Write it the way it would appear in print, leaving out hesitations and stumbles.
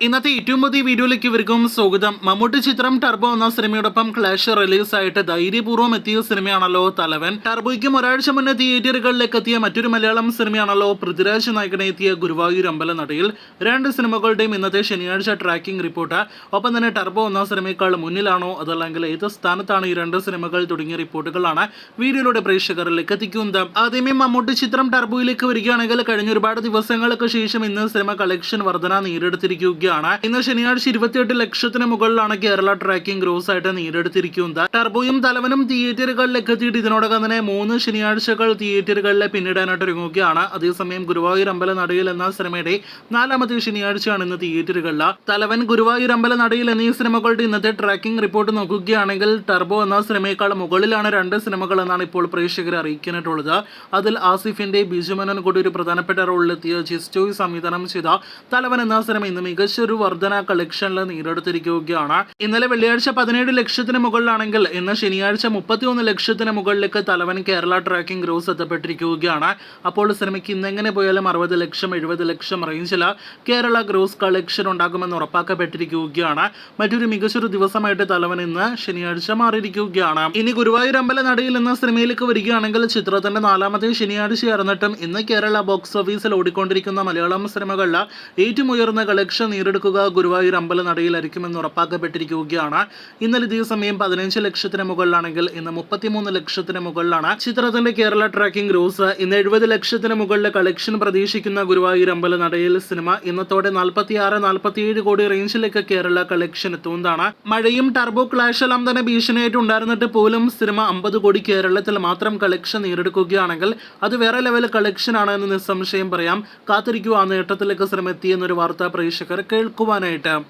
ഇന്നത്തെ ഏറ്റവും പുതിയ വീഡിയോയിലേക്ക് ഇവർക്കും സ്വാഗതം. മമ്മൂട്ടി ചിത്രം ടർബോ എന്ന സിനിമയോടൊപ്പം ക്ലാഷ് റിലീസായിട്ട് ധൈര്യപൂർവ്വം എത്തിയ സിനിമയാണല്ലോ തലവൻ. ടർബോയ്ക്കും ഒരാഴ്ച മുന്നേ തിയേറ്ററുകളിലേക്ക് എത്തിയ മറ്റൊരു മലയാളം സിനിമയാണല്ലോ പൃഥ്വിരാജ് നായകനെ എത്തിയ ഗുരുവായൂർ അമ്പലനടയിൽ. രണ്ട് സിനിമകളുടെയും ഇന്നത്തെ ശനിയാഴ്ച ട്രാക്കിംഗ് റിപ്പോർട്ട്. ഒപ്പം തന്നെ ടർബോ എന്ന സിനിമയേക്കാൾ മുന്നിലാണോ അതല്ലെങ്കിൽ ഏത് സ്ഥാനത്താണ് ഈ രണ്ട് സിനിമകൾ തുടങ്ങിയ റിപ്പോർട്ടുകളാണ് വീഡിയോയിലൂടെ പ്രേക്ഷകരിലേക്ക് എത്തിക്കുന്നത്. ആദ്യമേ മമ്മൂട്ടി ചിത്രം ടർബോയിലേക്ക് വരികയാണെങ്കിൽ കഴിഞ്ഞ ഒരുപാട് ദിവസങ്ങൾക്ക് ശേഷം ഇന്ന് സിനിമ കളക്ഷൻ വർധന നേടിയെടുത്തിരിക്കുകയാണ്. ഇന്ന് ശനിയാഴ്ച 28 ലക്ഷത്തിന് മുകളിലാണ് കേരള ട്രാക്കിംഗ് ഗ്രോസ് ആയിട്ട് നേടിയെടുത്തിരിക്കുന്നത്. ടർബോയും തലവനും തിയേറ്ററുകളിലേക്ക് എത്തിയിട്ട് ഇതിനോടകം തന്നെ 3 ശനിയാഴ്ചകൾ തിയേറ്ററുകളിൽ പിന്നിടാനായിട്ട് ഒരുങ്ങുകയാണ്. അതേസമയം ഗുരുവായൂർ അമ്പലനടയിൽ എന്ന സിനിമയുടെ 4ാമത്തെ ശനിയാഴ്ചയാണ് ഇന്ന് തിയേറ്ററുകളിൽ. തലവൻ, ഗുരുവായൂർ അമ്പലനടയിൽ എന്നീ സിനിമകളുടെ ഇന്നത്തെ ട്രാക്കിംഗ് റിപ്പോർട്ട് നോക്കുകയാണെങ്കിൽ ടർബോ എന്ന സിനിമയേക്കാൾ മുകളിലാണ് രണ്ട് സിനിമകൾ എന്നാണ് ഇപ്പോൾ പ്രേക്ഷകരെ അറിയിക്കാനായിട്ടുള്ളത്. അതിൽ ആസിഫിന്റെ ബിജുമനൻ കൂടി ഒരു പ്രധാനപ്പെട്ട റോളിലെത്തിയ ജിസ്റ്റോയ് സംവിധാനം ചെയ്ത തലവൻ എന്ന സിനിമ ഇന്ന് മികച്ചൊരു വർധന കളക്ഷനിൽ നേടിയെടുത്തിരിക്കുകയാണ്. ഇന്നലെ വെള്ളിയാഴ്ച 17 ലക്ഷത്തിന് മുകളിലാണെങ്കിൽ ഇന്ന് ശനിയാഴ്ച 31 ലക്ഷത്തിന് മുകളിലേക്ക് തലവൻ കേരള ട്രാക്കിംഗ് ഗ്രോസ് എത്തപ്പെട്ടിരിക്കുകയാണ്. അപ്പോൾ സിനിമയ്ക്ക് ഇന്നെങ്ങനെ പോയാലും 60 ലക്ഷം 70 ലക്ഷം റേഞ്ചിൽ കേരള ഗ്രോസ് കളക്ഷൻ ഉണ്ടാകുമെന്ന് ഉറപ്പാക്കപ്പെട്ടിരിക്കുകയാണ്. മറ്റൊരു മികച്ചൊരു ദിവസമായിട്ട് തലവൻ ഇന്ന് ശനിയാഴ്ച മാറിയിരിക്കുകയാണ്. ഇനി ഗുരുവായൂർ അമ്പലനടയിൽ എന്ന സിനിമയിലേക്ക് വരികയാണെങ്കിൽ ചിത്രത്തിന്റെ 4ാമത്തെ ശനിയാഴ്ചയായിരുന്നിട്ടും ഇന്ന് കേരള ബോക്സ് ഓഫീസിൽ ഓടിക്കൊണ്ടിരിക്കുന്ന മലയാളം സിനിമകളിൽ ഏറ്റവും ഉയർന്ന കളക്ഷൻ നേടിയെടുക്കുക ഗുരുവായൂർ അമ്പലനടയിലായിരിക്കുമെന്ന് ഉറപ്പാക്കപ്പെട്ടിരിക്കുകയാണ്. ഇന്നലെ ഇതേ സമയം 15 ലക്ഷത്തിന് മുകളിലാണെങ്കിൽ ഇന്ന് 33 ലക്ഷത്തിന് മുകളിലാണ് ചിത്രത്തിന്റെ കേരള ട്രാക്കിംഗ് ഗ്രോസ്. ഇന്ന് 70 ലക്ഷത്തിന് മുകളിലെ കളക്ഷൻ പ്രതീക്ഷിക്കുന്ന ഗുരുവായൂർ അമ്പലനടയിൽ സിനിമ ഇന്നത്തോടെ 46-47 കോടി റേഞ്ചിലേക്ക് കേരള കളക്ഷൻ എത്തുന്നതാണ്. മഴയും ടർബോ ക്ലാഷ് എല്ലാം തന്നെ ഭീഷണിയായിട്ട് ഉണ്ടായിരുന്നിട്ട് പോലും സിനിമ 50 കോടി കേരളത്തിൽ മാത്രം കളക്ഷൻ നേടിയെടുക്കുകയാണെങ്കിൽ അത് വേറെ ലെവൽ കളക്ഷൻ ആണ് എന്ന് നിസ്സംശയം പറയാം. കാത്തിരിക്കുക, ആ നേട്ടത്തിലേക്ക് സിനിമ എത്തിയെന്നൊരു വാർത്ത പ്രേക്ഷകർ കേൾക്കുവാനായിട്ട്.